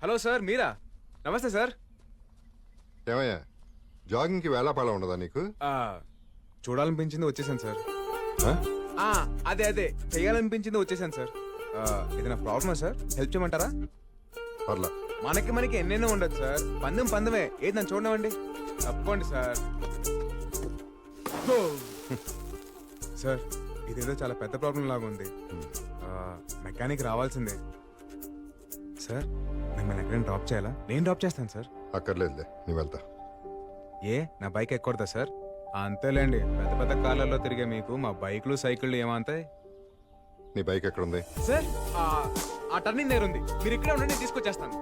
Hello sir మీరా? నమస్తే sir. ఏమయ్యా జాగింగ్కి వేళాపాళ ఉండదా నీకు? చూడాలనిపించింది వచ్చేసాను సార్. ఆ? అదే చేయాలనిపించింది వచ్చేసాను సార్. ఏదైనా ప్రాబ్లమా సార్? హెల్ప్ చేయమంటారా? పర్లా. మనకి ఎన్నెన్నో ఉండదు సార్. పందమే ఏది నన్ను చూడనివ్వండి. తప్పండి సార్. సార్ ఇదేదో చాలా పెద్ద ప్రాబ్లం లాగా ఉంది. మెకానిక్ రావాల్సిందే సార్. మిమ్మల్ని ఎక్కడైనా డ్రాప్ చేయాలా? నేను డ్రాప్ చేస్తాను సార్. అక్కర్లేదులే, నీ వెళ్తా. నా బైక్ ఎక్కకూడదా సార్? అంతేలేండి, పెద్ద పెద్ద కార్లలో తిరిగే మీకు మా బైక్లు సైకిళ్ళు ఏమంతాయి? నీ బైక్ ఎక్కడుంది సార్? ఆ టర్నింగ్ దగ్గర ఉంది. మీరు ఇక్కడే ఉండండి, నేను తీసుకొచ్చేస్తాను.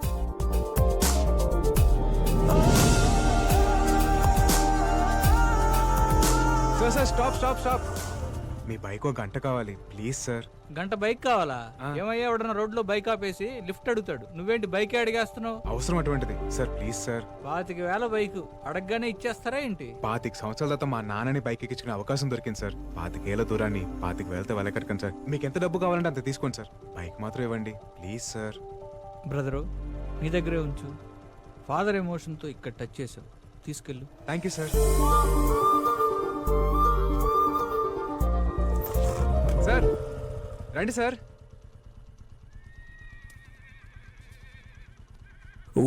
Sir stop. మీ బైక్ ఒక గంట కావాలి ప్లీజ్ సార్. గంట బైక్ కావాలా? ఏమయ్యా, ఎవడన్నా రోడ్లో బైక్ ఆపేసి లిఫ్ట్ అడుగుతాడు, నువ్వేంటి బైక్ అడిగేస్తున్నావు? అవసరం అటువంటిది సార్, ప్లీజ్ సార్. 25,000 బైక్ అడగగానే ఇచ్చేస్తారా ఏంటి? 25 సంవత్సరాల తర్వాత మా నాన్నని బైక్ ఎక్కించుకునే అవకాశం దొరికింది సార్. 25 దూరాన్ని 25,000తో వెళ్ళకట్టకండి సార్. మీకు ఎంత డబ్బు కావాలంటే అంత తీసుకోండి సార్. బైక్ మాత్రం ఇవ్వండి ప్లీజ్ సార్. బ్రదరు, నీ దగ్గరే ఉంచు. ఫాదర్ ఎమోషన్తో ఇక్కడ టచ్ చేసావు, తీసుకెళ్ళు. Thank you sir. సార్ రండి సార్.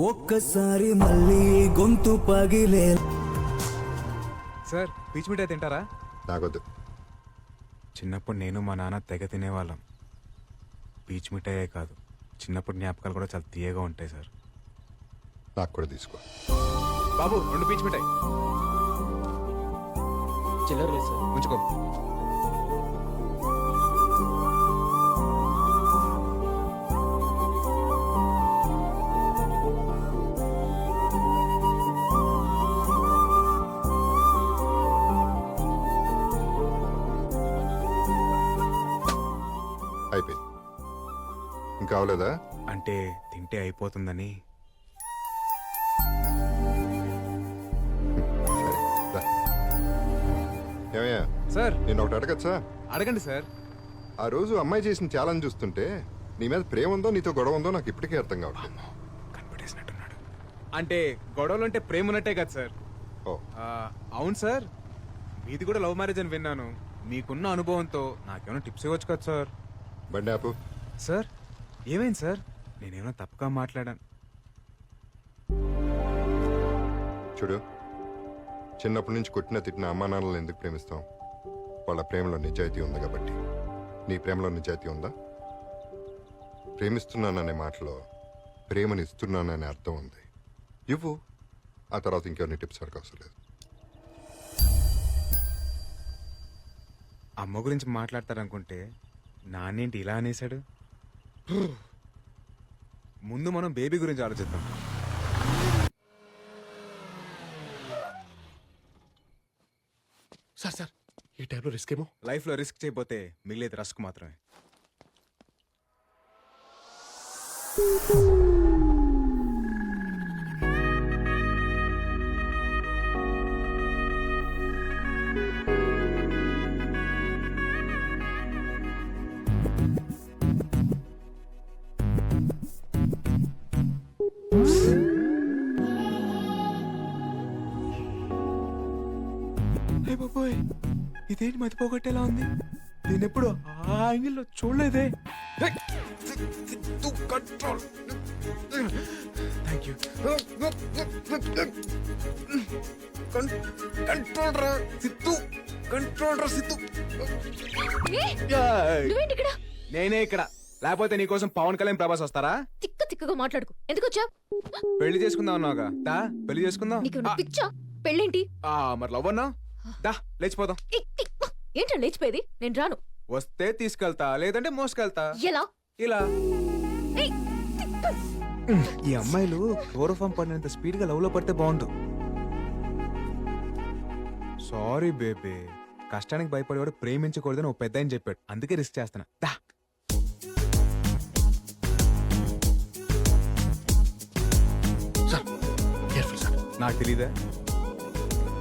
ఒక్కసారి మళ్ళీ గొంతు పగిలే. సార్ పీచ్ మిఠాయి తింటారా? నాకొద్దు. చిన్నప్పుడు నేను మా నాన్న తెగ తినేవాళ్ళం. పీచ్ మిఠాయే కాదు, చిన్నప్పుడు జ్ఞాపకాలు కూడా చాలా తీయగా ఉంటాయి సార్. నాకు కూడా తీసుకో బాబు. 2 పీచ్ మిఠాయి. చిల్లర లేదు సార్. ఉంచుకో. అయిపోయింది. ఇంకా అవలేదా? అంటే తింటే అయిపోతుందని. సరే, రా. ఏమయ్యా సార్ నేను ఒకటి అడగచ్చా? అడగండి సార్. ఆ రోజు అమ్మాయి చేసిన ఛాలెంజ్ చూస్తుంటే నీ మీద ప్రేమ ఉందో నీతో గొడవ ఉందో నాకు ఇప్పటికే అర్థం కావట్లేదు. కనిపెట్టేసినట్టున్నాడు. అంటే గొడవలు అంటే ప్రేమ ఉన్నట్టే కదా సార్? ఓ, అవును సార్. మీది కూడా లవ్ మ్యారేజ్ అని విన్నాను. మీకున్న అనుభవంతో నాకేమైనా టిప్స్ ఇవ్వచ్చు కదా సార్? బండి ఆపు. సార్ ఏమైంది సార్? నేనేమైనా తప్పుగా మాట్లాడాను? చూడు, చిన్నప్పటి నుంచి కొట్టిన తిట్టిన అమ్మా నాన్నలను ఎందుకు ప్రేమిస్తాం? వాళ్ళ ప్రేమలో నిజాయితీ ఉంది కాబట్టి. నీ ప్రేమలో నిజాయితీ ఉందా? ప్రేమిస్తున్నాననే మాటలో ప్రేమని ఇస్తున్నాననే అర్థం ఉంది. ఇవ్వు. ఆ తర్వాత ఇంకెవరిని టిప్స్ అడగ అవసరం లేదు. అమ్మ గురించి మాట్లాడతారనుకుంటే నాన్నేంటి ఇలా అనేశాడు? ముందు మనం బేబీ గురించి ఆలోచిద్దాం. సార్ ఈ టైంలో రిస్క్ ఏమో. లైఫ్లో రిస్క్ చేయకపోతే మిగిలేది రస్క్ మాత్రమే. బాబోయ్, ఇదేంటి మతిపోగొట్టేలా ఉంది? నేను ఎప్పుడు ఆ యాంగిల్లో చూడలేదే. Thank you. నేనే ఇక్కడ, లేకపోతే నీకోసం పవన్ కళ్యాణ్ ప్రభాస్ వస్తారా? తిక్కగా మాట్లాడుకు. ఎందుకు వచ్చావు? పెళ్లి చేసుకుందాం అన్నావుగా, దా పెళ్లి చేసుకుందాం. నీకు పిచ్చా? పెళ్ళేంటి? మరి లవ్ అన్నా? దా లేచిపోదాం. ఏంటో లేచిపోయేది? నేను రాను. వస్తే తీసుకెళ్తా, లేదంటే మోసుకెళ్తా. ఎలా? ఇలా. ఏయ్, తిక్క. ఈ అమ్మాయిలు క్లోరోఫామ్ పడినంత స్పీడ్ గా లవ్ లో పడితే బాగుండు. సారీ బేబీ, కష్టానికి భయపడేవాడు ప్రేమించకూడదని ఓ పెద్ద ఆయన చెప్పాడు, అందుకే రిస్క్ చేస్తున్నా. దా. Sir careful sir. నాకు తెలీదా?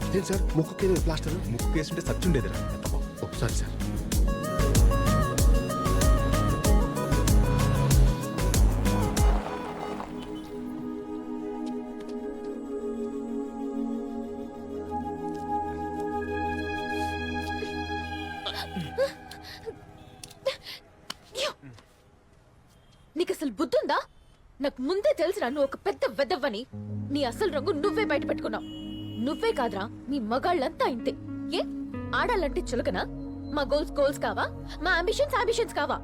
ఇదేం సార్ ముక్కుకి ప్లాస్టర్? ముక్కు వేసుంటే సచ్చుండేదిరా. ఒకసారి సార్. నీకు అసలు బుద్ధుందా? నాకు ముందే తెలుసురా నువ్వు ఒక పెద్ద వెదవ్వని. నీ అసలు రంగు నువ్వే బయట పెట్టుకున్నావు. నువ్వే కాదురా, మీ మగాళ్ళంతా ఇంతే. ఏ ఆడాలంటే చులకనా? మా గోల్స్ గోల్స్ కావా? మా అంబిషన్స్ కావా?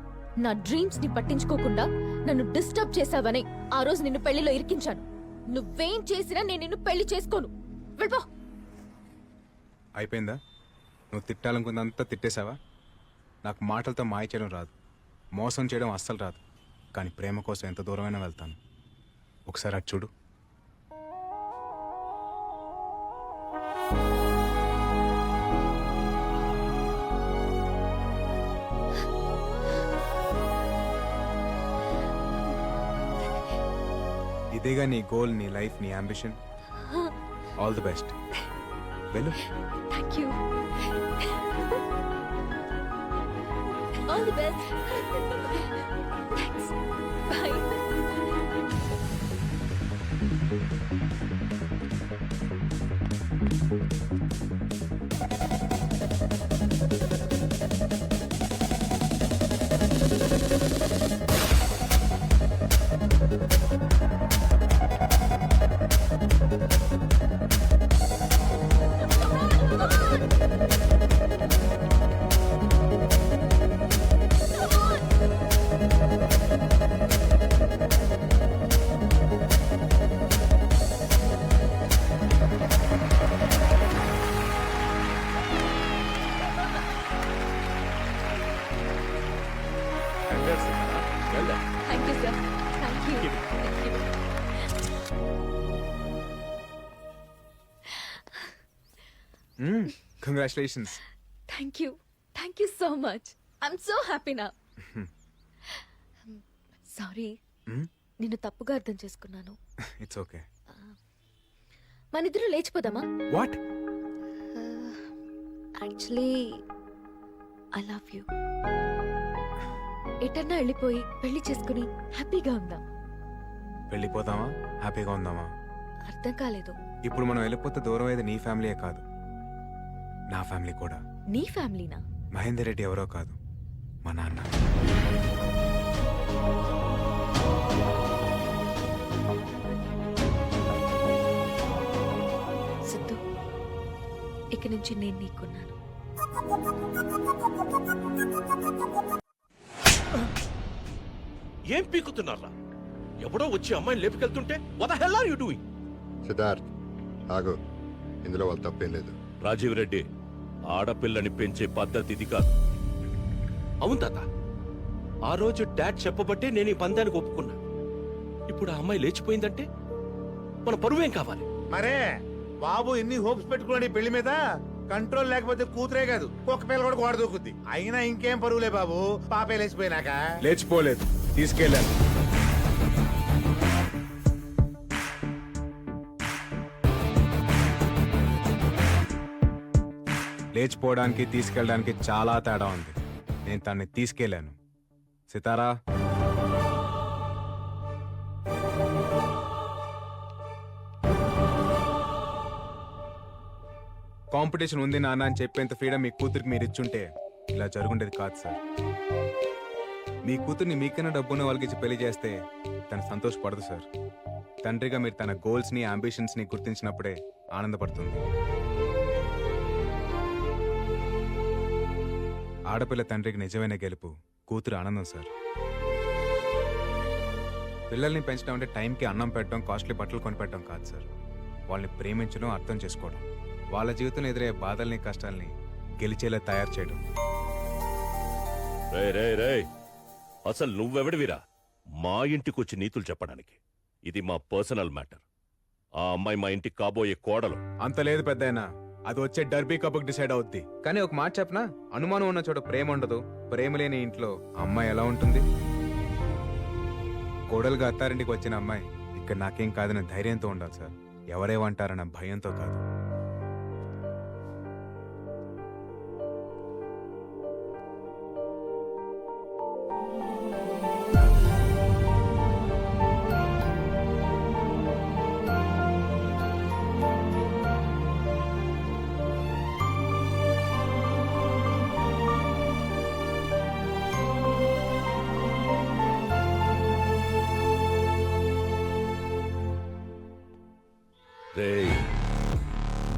నా డ్రీమ్స్ ని పట్టించుకోకుండా నన్ను డిస్టర్బ్ చేసావనే ఆ రోజు నిన్ను పెళ్లిలో ఇరికించాను. నువ్వేం చేసినా నేను నిన్ను పెళ్లి చేసుకోను. వెళ్ళిపో. అయిపోయిందా? నువ్వు తిట్టాలనుకున్నంతా తిట్టేశావా? నాకు మాటలతో మాయ చేయడం రాదు, మోసం చేయడం అస్సలు రాదు. కానీ ప్రేమ కోసం ఎంత దూరమైనా వెళ్తాను. ఒకసారి అటు చూడు. ఇదేగా నీ గోల్, నీ లైఫ్, నీ అంబిషన్. All the best. వెళ్ళు. Thank you. All the best. Thanks. Bye. Thank you sir. Thank you. Congratulations. Thank you. Thank you so much. I'm so happy నా. సారీ, నిన్ను తప్పుగా అర్థం చేసుకున్నాను. It's okay. మనిద్దరం లేచిపోదామా? What? Actually I love you. ఎటన్నా వెళ్ళిపోయి పెళ్లి చేసుకుని హ్యాపీగా ఉందాం. వెళ్ళిపోతామా? హ్యాపీగా ఉందామా? అర్థం కాలేదు. ఇప్పుడు మనం వెళ్ళిపోతే దూరం అయ్యేది నీ ఫ్యామిలీయే కాదు, నా ఫ్యామిలీ కూడా. నీ ఫ్యామిలీనా? మహేందర్ రెడ్డి ఎవరో కాదు, మా నాన్న. సిద్ధు, ఇక నుంచి నేను నీకున్నాను. ఏం పీకుతున్నారా? ఎవడో వచ్చి అమ్మాయిని లేపుకెళ్తుంటే what the hell are you doing? Siddharth ఆగు, ఇందులో వాళ్ళ తప్పేం లేదు. రాజీవ్ రెడ్డి, ఆడపిల్లని పెంచే పద్ధతి ఇది కాదు. అవును తాత, ఆ రోజు డాడ్ చెప్పబట్టే నేను ఈ పందానికి ఒప్పుకున్నా. ఇప్పుడు ఆ అమ్మాయి లేచిపోయిందంటే మన పరువేం కావాలి? మరే బాబు ఎన్ని హోప్స్ పెట్టుకున్నాడు ఈ పెళ్లి మీద. కంట్రోల్ లేకపోతే కూతురే కాదు, కుక్క పిల్ల కూడా గోడ దూకుద్ది. అయినా ఇంకేం పరువులే బాబు, పాపే లేచిపోయినాక. లేచిపోలేదు, తీసుకెళ్ళాను. లేచిపోవడానికి తీసుకెళ్ళడానికి చాలా తేడా ఉంది. నేను తన్ని తీసుకెళ్ళాను. సితారా, కాంపిటీషన్ ఉంది నాన్న అని చెప్పేంత ఫ్రీడమ్ మీ కూతురికి మీరు ఇచ్చుంటే ఇలా జరుగుండేది కాదు సార్. మీ కూతుర్ని మీకన్నా డబ్బున్న వాళ్ళకి ఇచ్చి పెళ్లి చేస్తే తను సంతోషపడదు సార్. తండ్రిగా మీరు తన గోల్స్ని, అంబిషన్స్ని గుర్తించినప్పుడే ఆనందపడుతుంది. ఆడపిల్ల తండ్రికి నిజమైన గెలుపు కూతురు ఆనందం సార్. పిల్లల్ని పెంచడం అంటే టైంకి అన్నం పెట్టడం, కాస్ట్లీ బట్టలు కొనిపెట్టడం కాదు సార్. వాళ్ళని ప్రేమించడం, అర్థం చేసుకోవడం, వాళ్ళ జీవితంలో ఎదురయ్యే బాధల్ని, కష్టాల్ని గెలిచేలా తయారు చేయడం. రేయ్, అసలు నువ్వెవడివిరా మా ఇంటికొచ్చి నీతులు చెప్పడానికి? ఇది మా పర్సనల్ మ్యాటర్. ఆ అమ్మాయి మా ఇంటికి కాబోయే కోడలు. అంత లేదు పెద్దయినా, అది వచ్చే డర్బీ కప్కి డిసైడ్ అవుద్ది. కానీ ఒక మాట చెప్పనా, అనుమానం ఉన్న చోట ప్రేమ ఉండదు. ప్రేమ లేని ఇంట్లో అమ్మాయి ఎలా ఉంటుంది? కోడలుగా అత్తారింటికి వచ్చిన అమ్మాయి ఇక్కడ నాకేం కాదన్న ధైర్యంతో ఉండాలి సార్, ఎవరేమంటారన్న భయంతో కాదు.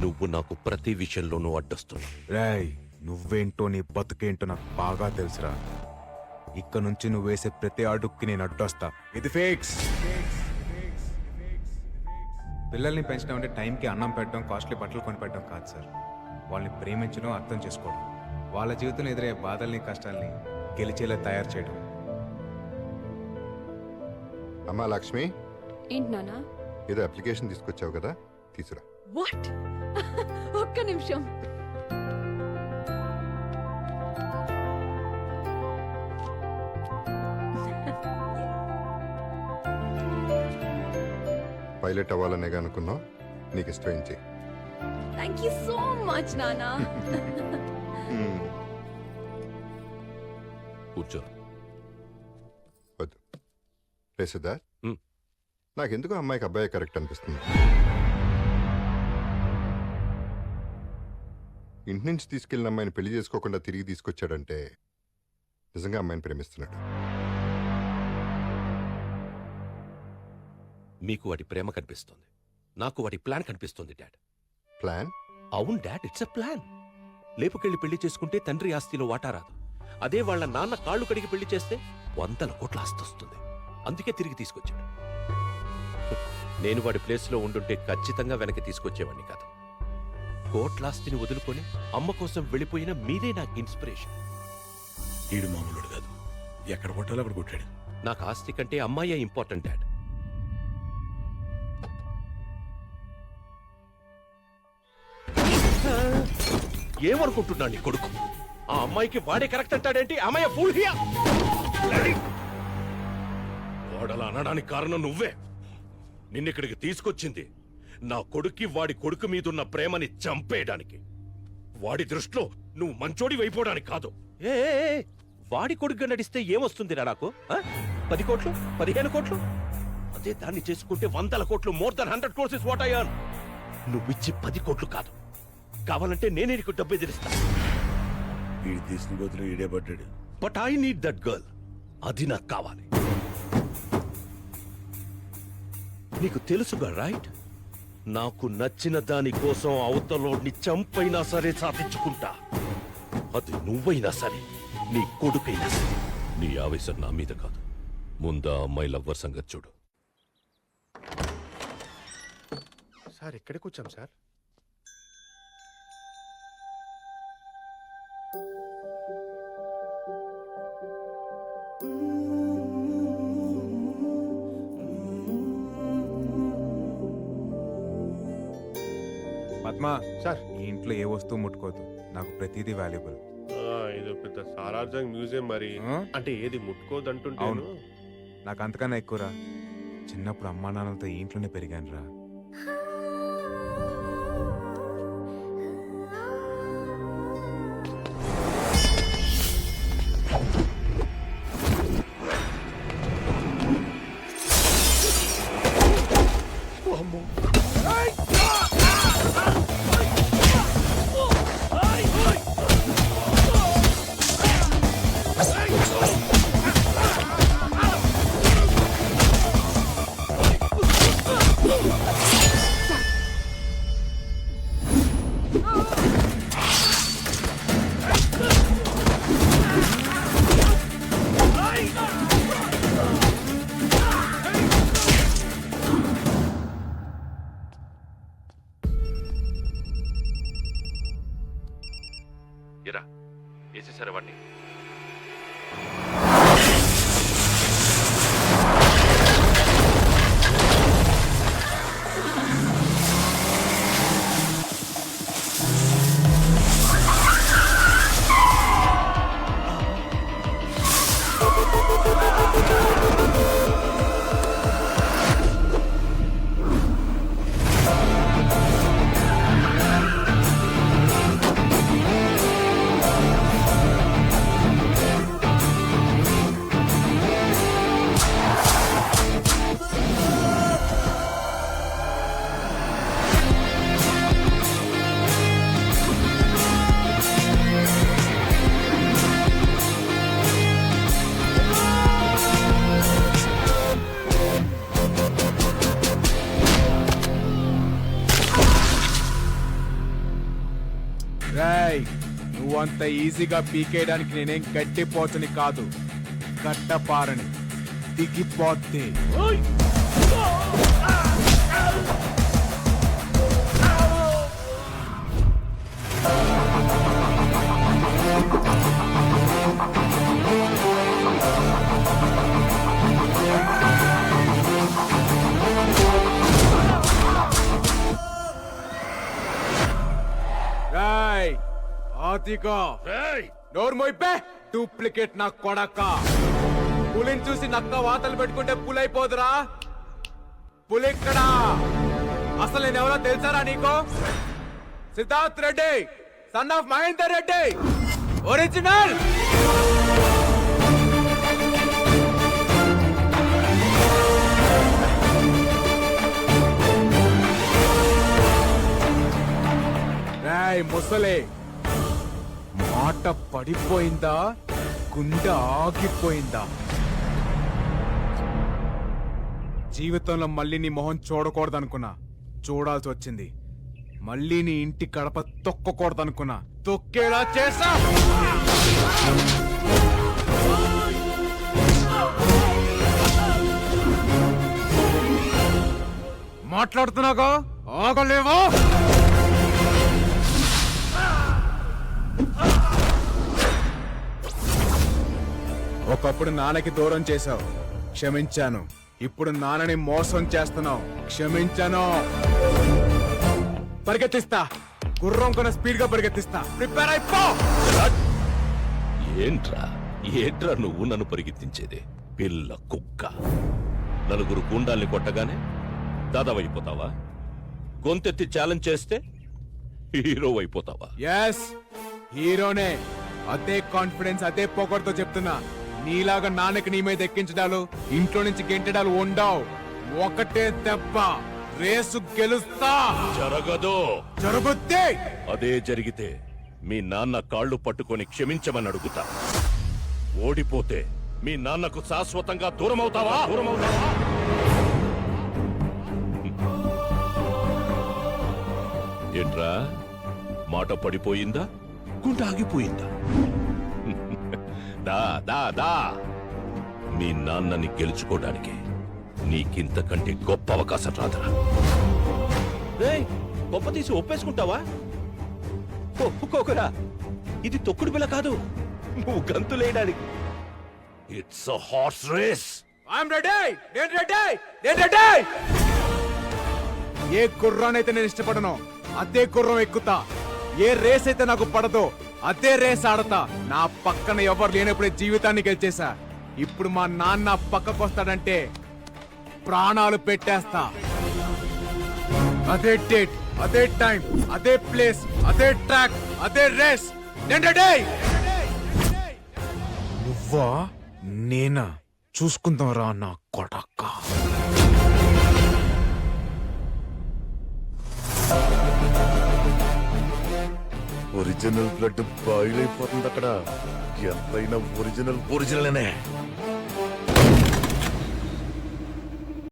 నువ్వు నాకు ప్రతి విషయంలోనూ అడ్డొస్తున్నావు. రేయ్, నువ్వేంటో నీ బతుకేంటో నాకు బాగా తెలుసురా. ఇక్కడ నుంచి నువ్వు వేసే ప్రతి అడుగుకి నేను అడ్డొస్తా. ఇది ఫిక్స్. పిల్లల్ని పెంచడం అంటే టైంకి అన్నం పెట్టడం, కాస్ట్లీ బట్టలు కొనిపెట్టడం కాదు సార్. వాళ్ళని ప్రేమించడం, అర్థం చేసుకోవడం, వాళ్ళ జీవితంలో ఎదురయ్యే బాధల్ని కష్టాల్ని గెలిచేలా తయారు చేయడం. అమ్మా లక్ష్మి, ఏంటి నానా? ఏదో అప్లికేషన్ తీసుకొచ్చావు కదా, తీసురా. వాట్? ఒక్క నిమిషం. పైలట్ అవ్వాలనేగా అనుకున్నావు, నీకు ఇష్టమైంది. థ్యాంక్ యూ సో మచ్ నానా. కూర్చో. వద్దు రే సిద్ధార్థ్, హ్మ్. నాకెందుకు అమ్మాయికి అబ్బాయి కరెక్ట్ అనిపిస్తుంది. ఇంటి నుంచి తీసుకెళ్ళిన అమ్మాయిని పెళ్లి చేసుకోకుండా తిరిగి తీసుకొచ్చాడంటే నిజంగా అమ్మాయిని ప్రేమిస్తున్నాడు. మీకు వాడి ప్రేమ కనిపిస్తుంది, నాకు వాడి ప్లాన్ కనిపిస్తుంది డాడ్. ప్లాన్? అవును డాడ్, ఇట్స్ ఎ ప్లాన్. లేపుకెళ్ళి పెళ్లి చేసుకుంటే తండ్రి ఆస్తిలో వాటా రాదు. అదే వాళ్ళ నాన్న కాళ్ళు కడిగి పెళ్లి చేస్తే 100 కోట్ల ఆస్తి వస్తుంది. అందుకే తిరిగి తీసుకొచ్చాడు. నేను వాడి ప్లేస్లో ఉండుంటే ఖచ్చితంగా వెనక్కి తీసుకొచ్చేవాడిని కాదు. కోట్లాస్తిని వదులుకొని అమ్మ కోసం వెళ్ళిపోయిన మీరే నాకు ఇన్స్పిరేషన్. ఈడు మామూలుడు కాదు, ఎక్కడ కొట్టాలో అక్కడ కొట్టాడు. నాకు ఆస్తి కంటే అమ్మాయే ఇంపార్టెంట్ డాడ్. ఏమనుకుంటున్నాడు నీ కొడుకు? ఆ అమ్మాయికి వాడే కరెక్ట్ అంటాడేంటి? అమ్మాయి ఫూల్ హియా. వాడలా అనడానికి కారణం నువ్వే. నిన్నిక్కడికి తీసుకొచ్చింది నా కొడుక్కి వాడి కొడుకు మీదున్న ప్రేమని చంపేయడానికి. వాడి దృష్టిలో నువ్వు మంచోడి వైపోవడానికి కాదు. ఏ వాడి కొడుకుగా నడిస్తే ఏమొస్తుందిరా నాకు? 10 కోట్లు, 15 కోట్లు? అదే దాన్ని చేసుకుంటే 100 కోట్లు, more than 100 crores is what I earn. నువ్విచ్చి 10 కోట్లు కాదు, కావాలంటే నేనే నీకు డబ్బే తెలుస్తా. వీడు తీసుకుని పోతున్న ఈడే పడ్డాడు. But I need that girl. అది నాకు కావాలి. నీకు తెలుసుగా రైట్? నాకు నచ్చిన దాని కోసం అవతలోడిని చంపైనా సరే సాధించుకుంటా. అది నువ్వైనా సరే, నీ కొడుకైనా సరే. నీ ఆవేశం నా మీద కాదు, ముందా అమ్మాయి లవ్వర్ సంగతి చూడు. సార్ ఎక్కడికి వచ్చాం సార్? పద్మా, సార్ ఈ ఇంట్లో ఏ వస్తువు ముట్టుకోవద్దు. నాకు ప్రతిదీ వాల్యుబుల్. ఇది పెద్ద సారార్థం మ్యూజియం మరి. అంటే ఏది ముట్టుకోదంటుంటే అవును. నాకు అంతకన్నా ఎక్కువరా. చిన్నప్పుడు అమ్మా నాన్నలతో ఈ ఇంట్లోనే పెరిగాను రా. ఎరా వేసేసారా వాడిని? అంత ఈజీగా పీకేయడానికి నేనేం గట్టిపోతుని కాదు, గట్టపారని దిగిపోద్ది. రాయ్ ఆతిగా నోరు మోయిపే, డూప్లికేట్ నా కొడక. పులిని చూసి నక్క వాతలు పెట్టుకుంటే పులైపోదురా. పులిక్కడా అసలు నేను ఎవరో తెలుసారా నీకు? Siddharth Reddy, son of Mahender Reddy, original. రాయ్ ముసలే, మాట పడిపోయిందా, గుండె ఆగిపోయిందా? జీవితంలో మళ్ళీ నీ మొహం చూడకూడదనుకున్నా, చూడాల్సి వచ్చింది. మళ్ళీ నీ ఇంటి గడప తొక్కకూడదనుకున్నా, తొక్కేలా చేసా. మాట్లాడుతున్నాగా ఆగలేవా? ఒకప్పుడు నాన్నకి దూరం చేశావు, క్షమించాను. ఇప్పుడు నాన్నని మోసం చేస్తున్నావు, క్షమించాను. పరిగెత్తిస్తా, గుర్రం కొన స్పీడ్ గా పరిగెత్తిస్తా. ప్రిపేర్ అయిపో. ఏంట్రా నువ్వు నన్ను పరిగెత్తించేది? పిల్ల కుక్క. నలుగురు గుండాల్ని కొట్టగానే దాదావైపోతావా? గొంతెత్తి ఛాలెంజ్ చేస్తే హీరో అయిపోతావా? ఎస్, హీరోనే. అదే కాన్ఫిడెన్స్, అదే పొగర్తో చెప్తున్నా. నీలాగా నాన్నకి నీ మీద ఎక్కించడాలు, ఇంట్లో నుంచి గెంటడాలు ఉండవు. ఒకటే దెబ్బ, రేసు గెలుస్తా. జరగదు. జరుగుద్ది. అదే జరిగితే మీ నాన్న కాళ్ళు పట్టుకొని క్షమించమని అడుగుతా. ఓడిపోతే మీ నాన్నకు శాశ్వతంగా దూరం అవుతావా? ఏంట్రా, మాట పడిపోయిందా, గుండె ఆగిపోయిందా? దా దా దా, మీ నాన్నని గెలుచుకోవడానికి నీకింతకంటే గొప్ప అవకాశం రాదురా. గొప్ప తీసి ఒప్పేసుకుంటావా? ఒప్పుకోకరా, ఇది తొక్కుడు బిల్ల కాదు, నువ్వు గంతులేయడానికి. It's a horse race. I'm ready. నేను రెడీ. నేను రెడీ. ఏ గుర్రానైతే నేను ఇష్టపడను అదే గుర్రం ఎక్కుతా. ఏ రేస్ అయితే నాకు పడదో అదే రేస్ ఆడతా. నా పక్కన ఎవరు లేనప్పుడే జీవితాన్ని గెలిచేశా. ఇప్పుడు మా నాన్న పక్కకు వస్తాడంటే ప్రాణాలు పెట్టేస్తా. అదే డేట్, అదే టైం, అదే ప్లేస్, అదే ట్రాక్, అదే రేస్. నేను రెడీ. నువ్వా నేనా చూసుకుందాం రా నా కొడక్క. ఒరిజినల్ బ్లడ్ బాయిల్ అయిపోతుంది అక్కడ. ఎంతైనా ఒరిజినల్ ఒరిజినల్ అనే